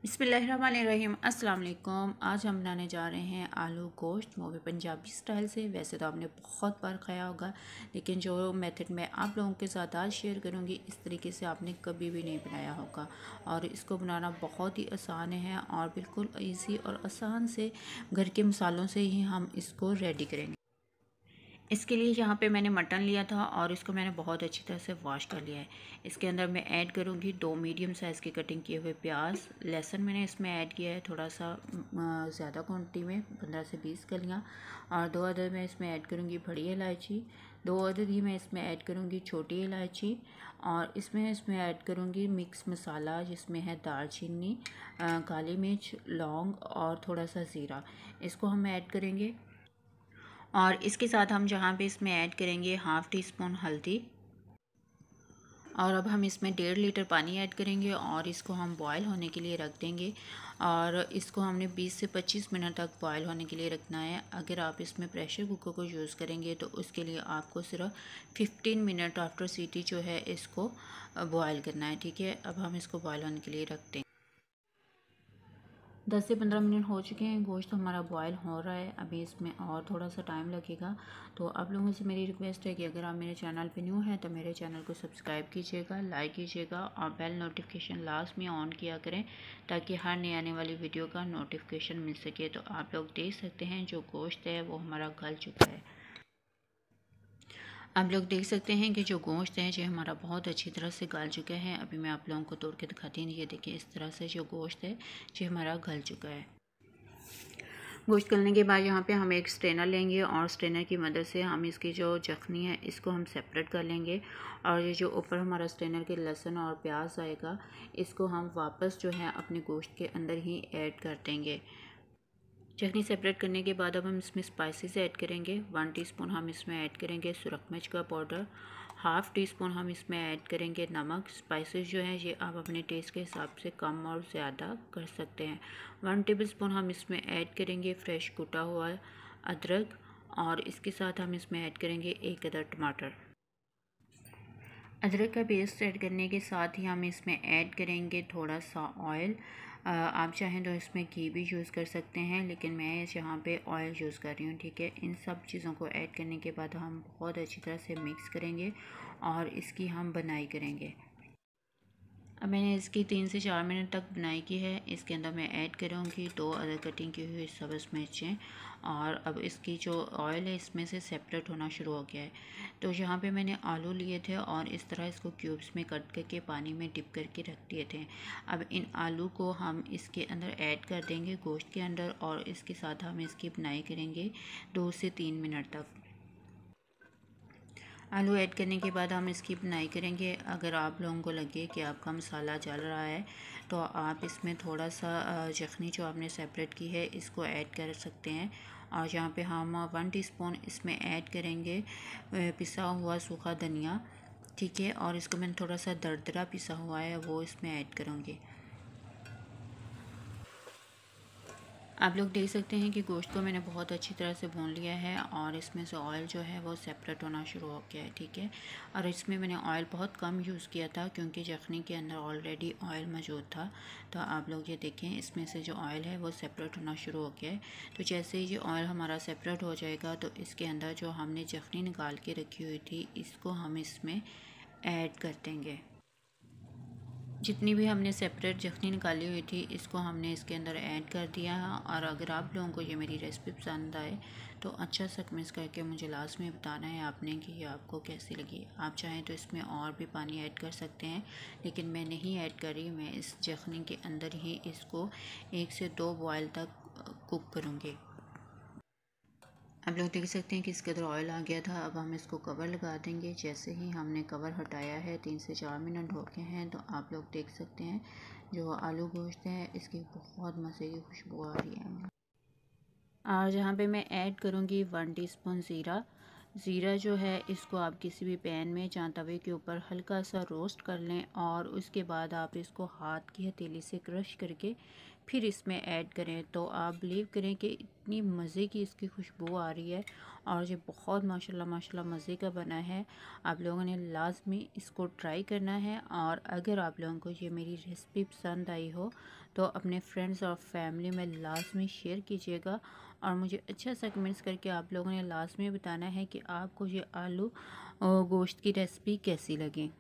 बिस्मिल्लाहिर्रहमानिर्रहीम। अस्सलाम वालेकुम। आज हम बनाने जा रहे हैं आलू गोश्त, वो भी पंजाबी स्टाइल से। वैसे तो आपने बहुत बार खाया होगा, लेकिन जो मेथड मैं आप लोगों के साथ आज शेयर करूंगी, इस तरीके से आपने कभी भी नहीं बनाया होगा। और इसको बनाना बहुत ही आसान है और बिल्कुल इजी और आसान से घर के मसालों से ही हम इसको रेडी करेंगे। इसके लिए यहाँ पे मैंने मटन लिया था और इसको मैंने बहुत अच्छी तरह से वॉश कर लिया है। इसके अंदर मैं ऐड करूँगी 2 मीडियम साइज़ की कटिंग किए हुए प्याज। लहसुन मैंने इसमें ऐड किया है थोड़ा सा ज़्यादा क्वांटिटी में, 15 से 20 कलियाँ। और 2 अदद मैं इसमें ऐड करूँगी बड़ी इलायची। 2 अदद ही मैं इसमें ऐड करूँगी छोटी इलायची। और इसमें ऐड करूँगी मिक्स मसाला, जिसमें है दालचीनी, काली मिर्च, लौंग और थोड़ा सा ज़ीरा। इसको हम ऐड करेंगे। और इसके साथ हम जहाँ पे इसमें ऐड करेंगे हाफ़ टी स्पून हल्दी। और अब हम इसमें 1.5 लीटर पानी ऐड करेंगे और इसको हम बॉयल होने के लिए रख देंगे। और इसको हमने 20 से 25 मिनट तक बॉयल होने के लिए रखना है। अगर आप इसमें प्रेशर कुकर को यूज़ करेंगे तो उसके लिए आपको सिर्फ 15 मिनट आफ्टर सीटी जो है इसको बॉयल करना है। ठीक है, अब हम इसको बॉयल होने के लिए रखते हैं। 10 से 15 मिनट हो चुके हैं, गोश्त हमारा बॉयल हो रहा है। अभी इसमें और थोड़ा सा टाइम लगेगा। तो आप लोगों से मेरी रिक्वेस्ट है कि अगर आप मेरे चैनल पे न्यू हैं तो मेरे चैनल को सब्सक्राइब कीजिएगा, लाइक कीजिएगा और बेल नोटिफिकेशन लास्ट में ऑन किया करें, ताकि हर नई आने वाली वीडियो का नोटिफिकेशन मिल सके। तो आप लोग देख सकते हैं जो गोश्त है वो हमारा गल चुका है। आप लोग देख सकते हैं कि जो गोश्त है ये हमारा बहुत अच्छी तरह से गल चुका है। अभी मैं आप लोगों को तोड़ के दिखाती हूँ। ये देखिए, इस तरह से जो गोश्त है ये हमारा गल चुका है। गोश्त गलने के बाद यहाँ पे हम एक स्ट्रेनर लेंगे और स्ट्रेनर की मदद से हम इसकी जो जखनी है इसको हम सेपरेट कर लेंगे। और ये जो ऊपर हमारा स्ट्रेनर के लहसुन और प्याज आएगा, इसको हम वापस जो है अपने गोश्त के अंदर ही ऐड कर देंगे। चटनी सेपरेट करने के बाद अब हम इसमें स्पाइसेस ऐड करेंगे। 1 टीस्पून हम इसमें ऐड करेंगे सुरख मिर्च का पाउडर। हाफ़ टी स्पून हम इसमें ऐड करेंगे नमक। स्पाइसेस जो हैं ये आप अपने टेस्ट के हिसाब से कम और ज़्यादा कर सकते हैं। 1 टेबल स्पून हम इसमें ऐड करेंगे फ्रेश कुटा हुआ अदरक। और इसके साथ हम इसमें ऐड करेंगे 1 अदद टमाटर। अदरक का पेस्ट ऐड करने के साथ ही हम इसमें ऐड करेंगे थोड़ा सा ऑयल। आप चाहें तो इसमें घी भी यूज़ कर सकते हैं, लेकिन मैं यहाँ पे ऑयल यूज़ कर रही हूँ। ठीक है, इन सब चीज़ों को ऐड करने के बाद हम बहुत अच्छी तरह से मिक्स करेंगे और इसकी हम बनाई करेंगे। अब मैंने इसकी 3 से 4 मिनट तक बनाई की है। इसके अंदर मैं ऐड करूँगी 2 अदद कटिंग की हुई सब्ज़ मिर्चें। और अब इसकी जो ऑयल है इसमें से सेपरेट होना शुरू हो गया है। तो यहाँ पे मैंने आलू लिए थे और इस तरह इसको क्यूब्स में कट करके पानी में डिप करके रख दिए थे। अब इन आलू को हम इसके अंदर ऐड कर देंगे गोश्त के अंदर, और इसके साथ हम इसकी बनाई करेंगे 2 से 3 मिनट तक। आलू ऐड करने के बाद हम इसकी बुनाई करेंगे। अगर आप लोगों को लगे कि आपका मसाला जल रहा है तो आप इसमें थोड़ा सा यखनी जो आपने सेपरेट की है इसको ऐड कर सकते हैं। और यहाँ पे हम 1 टीस्पून इसमें ऐड करेंगे पिसा हुआ सूखा धनिया। ठीक है, और इसको मैंने थोड़ा सा दरदरा पिसा हुआ है वो इसमें ऐड करूँगी। आप लोग देख सकते हैं कि गोश्त को मैंने बहुत अच्छी तरह से भून लिया है और इसमें से ऑयल जो है वो सेपरेट होना शुरू हो गया है। ठीक है, और इसमें मैंने ऑयल बहुत कम यूज़ किया था क्योंकि यखनी के अंदर ऑलरेडी ऑयल मौजूद था। तो आप लोग ये देखें, इसमें से जो ऑयल है वो सेपरेट होना शुरू हो गया है। तो जैसे ही ये ऑयल हमारा सेपरेट हो जाएगा तो इसके अंदर जो हमने यखनी निकाल के रखी हुई थी इसको हम इसमें ऐड कर देंगे। जितनी भी हमने सेपरेट यखनी निकाली हुई थी इसको हमने इसके अंदर ऐड कर दिया है। और अगर आप लोगों को ये मेरी रेसिपी पसंद आए तो अच्छा सा कमेंट्स करके मुझे लास्ट में बताना है आपने कि ये आपको कैसी लगी। आप चाहें तो इसमें और भी पानी ऐड कर सकते हैं, लेकिन मैं नहीं ऐड कर रही। मैं इस यखनी के अंदर ही इसको 1 से 2 बॉयल तक कुक करूँगी। आप लोग देख सकते हैं कि इसके अंदर ऑयल आ गया था। अब हम इसको कवर लगा देंगे। जैसे ही हमने कवर हटाया है, 3 से 4 मिनट हो गए हैं, तो आप लोग देख सकते हैं जो आलू गोश्त है इसकी बहुत मज़े की खुशबू आ रही है। और जहाँ पे मैं ऐड करूँगी 1 टीस्पून ज़ीरा। ज़ीरा जो है इसको आप किसी भी पैन में या तवे के ऊपर हल्का सा रोस्ट कर लें और उसके बाद आप इसको हाथ की हथेली से क्रश करके फिर इसमें ऐड करें तो आप बिलीव करें कि इतनी मज़े की इसकी खुशबू आ रही है और ये बहुत माशाल्लाह माशाल्लाह मज़े का बना है। आप लोगों ने लाजमी इसको ट्राई करना है और अगर आप लोगों को ये मेरी रेसिपी पसंद आई हो तो अपने फ्रेंड्स और फैमिली में लाजमी शेयर कीजिएगा और मुझे अच्छा सा कमेंट्स करके आप लोगों ने लाजमी बताना है कि आपको ये आलू गोश्त की रेसिपी कैसी लगी।